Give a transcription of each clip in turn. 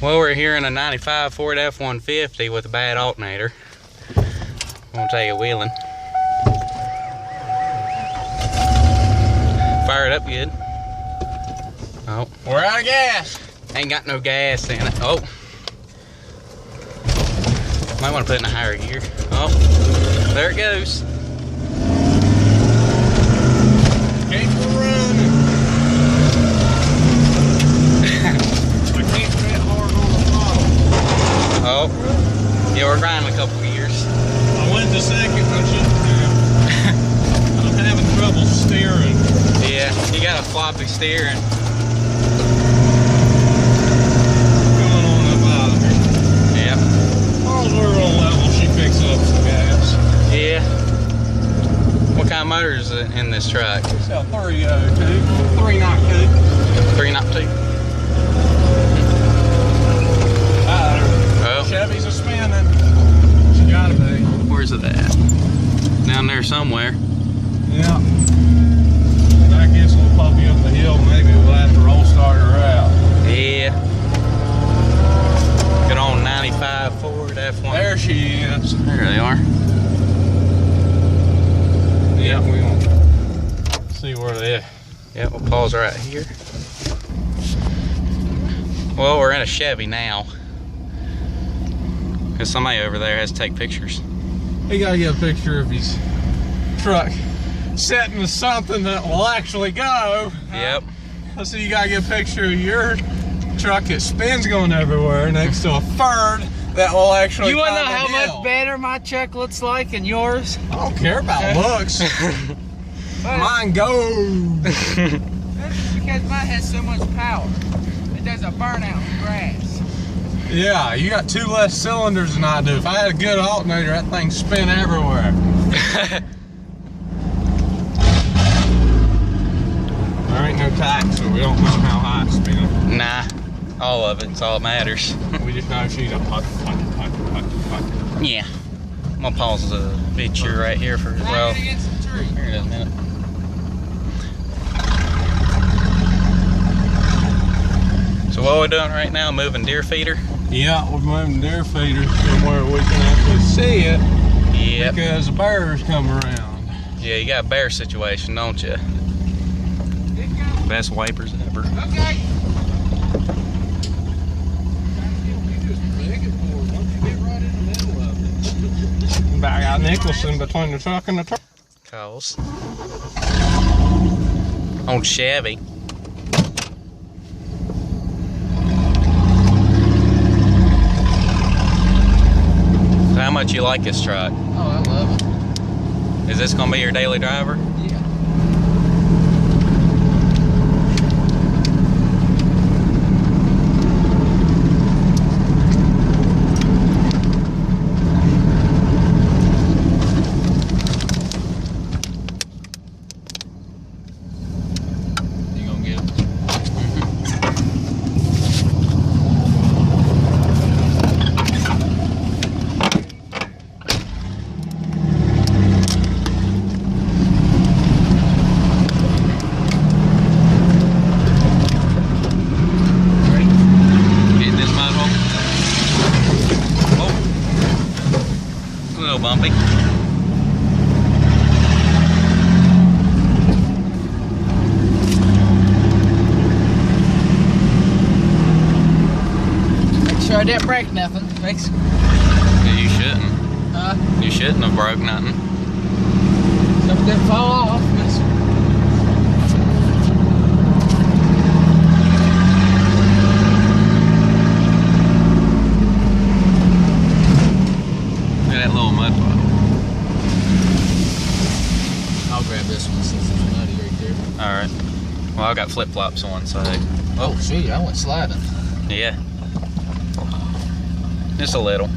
Well, we're here in a 95 Ford F150 with a bad alternator. I'm gonna take it wheeling. Fire it up good. Oh. We're out of gas. Ain't got no gas in it. Oh. Might want to put it in a higher gear. Oh. There it goes. Keep running. I can't fit hard on the throttle. Oh. Yeah, we're grinding a couple gears. I went to second, I shouldn't have. I'm having trouble steering. Yeah, you got a floppy steering. Going on the bottom here. Yeah. As long as we're on level, she picks up some gas. Yeah. What kind of motor is in this truck? It's a 302. 392. 392. Oh. Chevy's a spinning. She gotta be. Where's it at? Down there somewhere. Yeah. I guess we'll pop you up the hill. Maybe we'll have to roll start her out. Yeah. Good on 95 Ford F1. There she is. There they are. Yeah, we gonna see where they are. Yeah, we'll pause right here. Well, we're in a Chevy now. Because somebody over there has to take pictures. He gotta get a picture of his truck setting to something that will actually go. Yep. So you gotta get a picture of your truck that spins going everywhere next to a Ford that will actually. You wanna know how much better my truck looks like than yours? I don't care about looks. Mine goes. That's because mine has so much power. It does a burnout in grass. Yeah, you got 2 less cylinders than I do. If I had a good alternator, that thing spin everywhere. There ain't no tax, so we don't know how high it spins. Nah, all of it's all that matters. We just know she's a putt. Yeah. I'm gonna pause the picture right here for well. Here it is a minute. So what we're doing right now, moving deer feeder? Yeah, we're moving deer feeders somewhere we can actually see it. Yep. Because the bears come around. Yeah, you got a bear situation, don't you? Best wipers ever. Okay. I got Nicholson between the truck and the truck. Calls. On Chevy. So how much you like this truck? Oh, I love it. Is this gonna be your daily driver? Yeah. You gonna get it? Bumpy. Make sure I didn't break nothing. Makes. You shouldn't. You shouldn't have broke nothing. Something didn't fall off. That little mud puddle. I'll grab this one since it's muddy right there. Alright. Well, I got flip flops on one side. Oh, gee, I went sliding. Yeah. Just a little.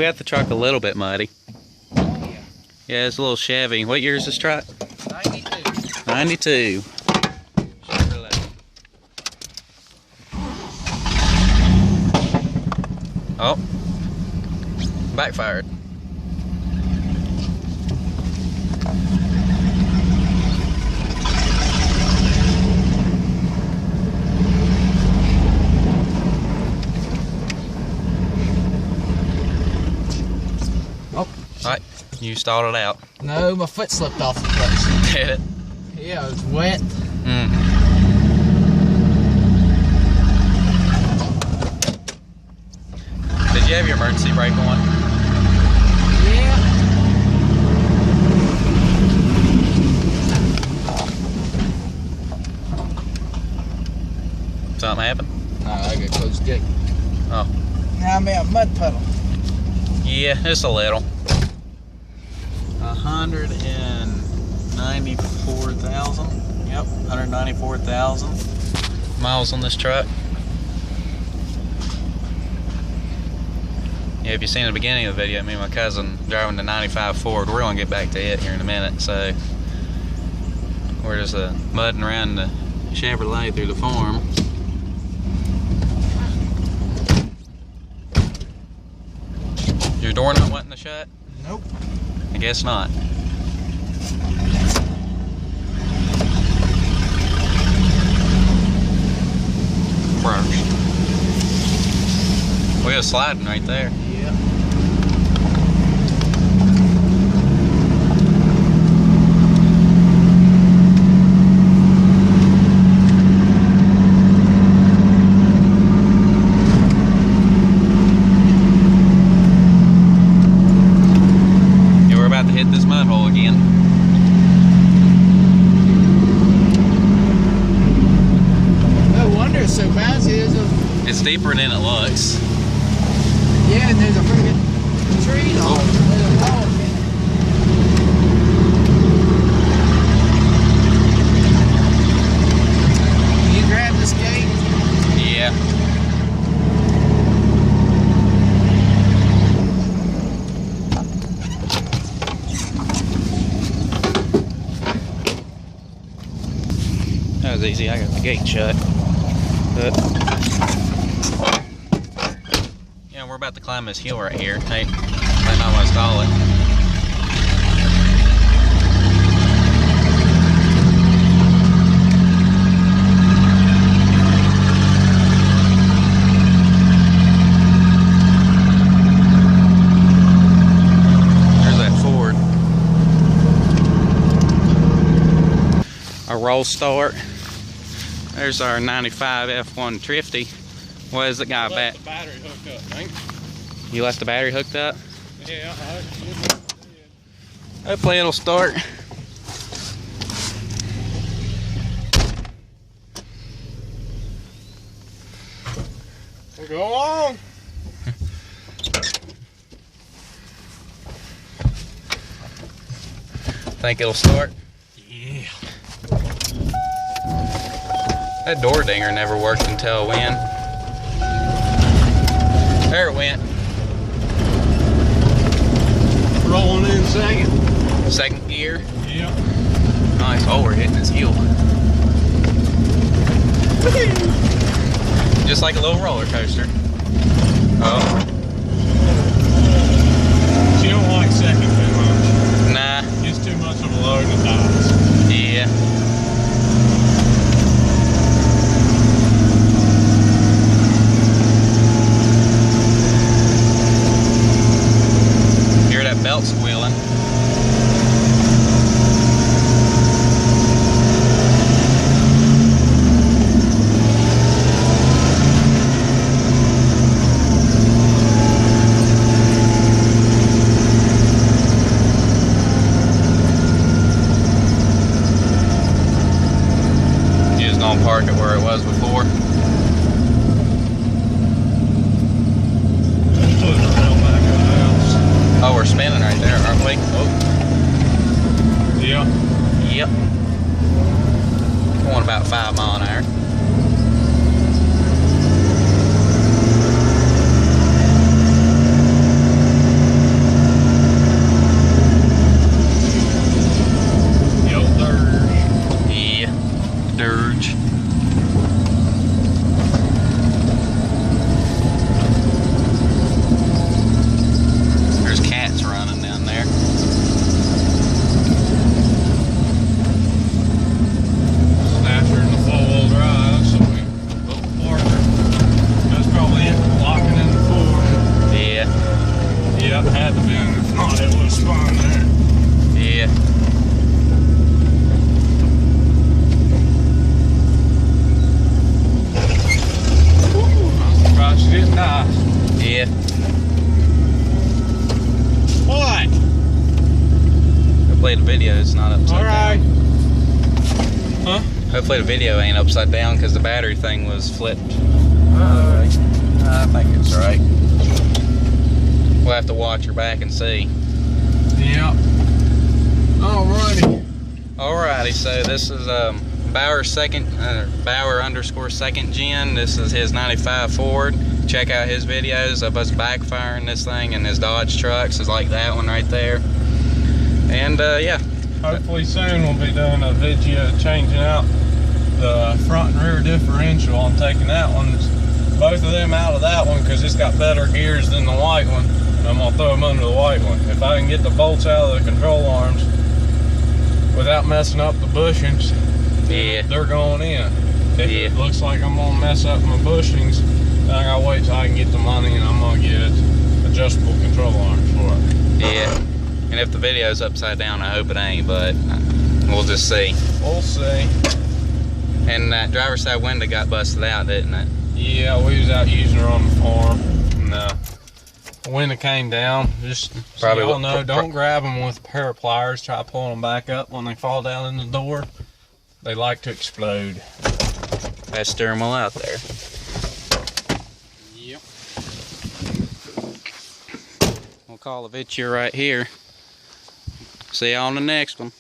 got the truck a little bit muddy. Oh, yeah. Yeah, it's a little Chevy. What year is this truck? 92. 92. Chevrolet. Oh. Backfired. Oh. Alright, you stalled it out. No, my foot slipped off the clutch. Did it? Yeah, it was wet. Did you have your emergency brake on? Yeah. Something happened? No, I got close the gate. Oh. Now I'm in a mud puddle. Yeah, just a little. 194,000. Yep, 194,000 miles on this truck. Yeah, if you've seen the beginning of the video, me and my cousin driving the 95 Ford. We're gonna get back to it here in a minute. So we're just mudding around the Chevrolet through the farm. Your door not wanting to shut? Nope. I guess not. First. We was sliding right there. Yeah. Yeah, we're about to hit this mud hole again. No wonder it's so bouncy. It's deeper than it looks. Yeah, and there's a freaking tree log. There's a log in it. Can you grab this gate? Yeah. That was easy. I got the gate shut. Yeah, we're about to climb this hill right here. Hey, might not want to stall it. There's that Ford. A roll start. There's our 95 F150. What is it got back? The battery hooked up, man. You left the battery hooked up? Yeah, I did. Hopefully it'll start. Well, go on. Think it'll start? Yeah. That door dinger never worked until it went. There it went. Rolling in second. Second gear. Yeah. Nice. Oh, we're hitting this hill. Just like a little roller coaster. Oh. She don't like second too much. Nah. It's too much of a load of dies. Yeah. Hear that belt squealing. Park it where it was before. Oh, we're spinning right there, aren't we? Oh. Yeah. Yep. Going about 5 miles an hour. Yeah. I'm surprised she didn't die. Yeah. What? Hopefully the video is not upside Alright. down. Huh? Hopefully the video ain't upside down because the battery thing was flipped. I think it's right. We'll have to watch her back and see. Yep. Alrighty. Alrighty, so this is Bauer _2nd gen. This is his 95 Ford. Check out his videos of us backfiring this thing in his Dodge trucks. Is like that one right there. And yeah. Hopefully soon we'll be doing a video changing out the front and rear differential. I'm taking that one, both of them out of that one because it's got better gears than the white one. I'm gonna throw them under the white one. If I can get the bolts out of the control arms without messing up the bushings, Yeah. they're going in. If Yeah. it looks like I'm gonna mess up my bushings, then I gotta wait till I can get the money and I'm gonna get adjustable control arms for it. Yeah. And if the video's upside down, I hope it ain't, but we'll just see. We'll see. And that driver's side window got busted out, didn't it? Yeah, we was out using her on the farm. No. When it came down, just Probably so y'all what- know, don't grab them with a pair of pliers. Try pulling them back up when they fall down in the door. They like to explode. That steering wheel out there. Yep. We'll call the video right here. See you on the next one.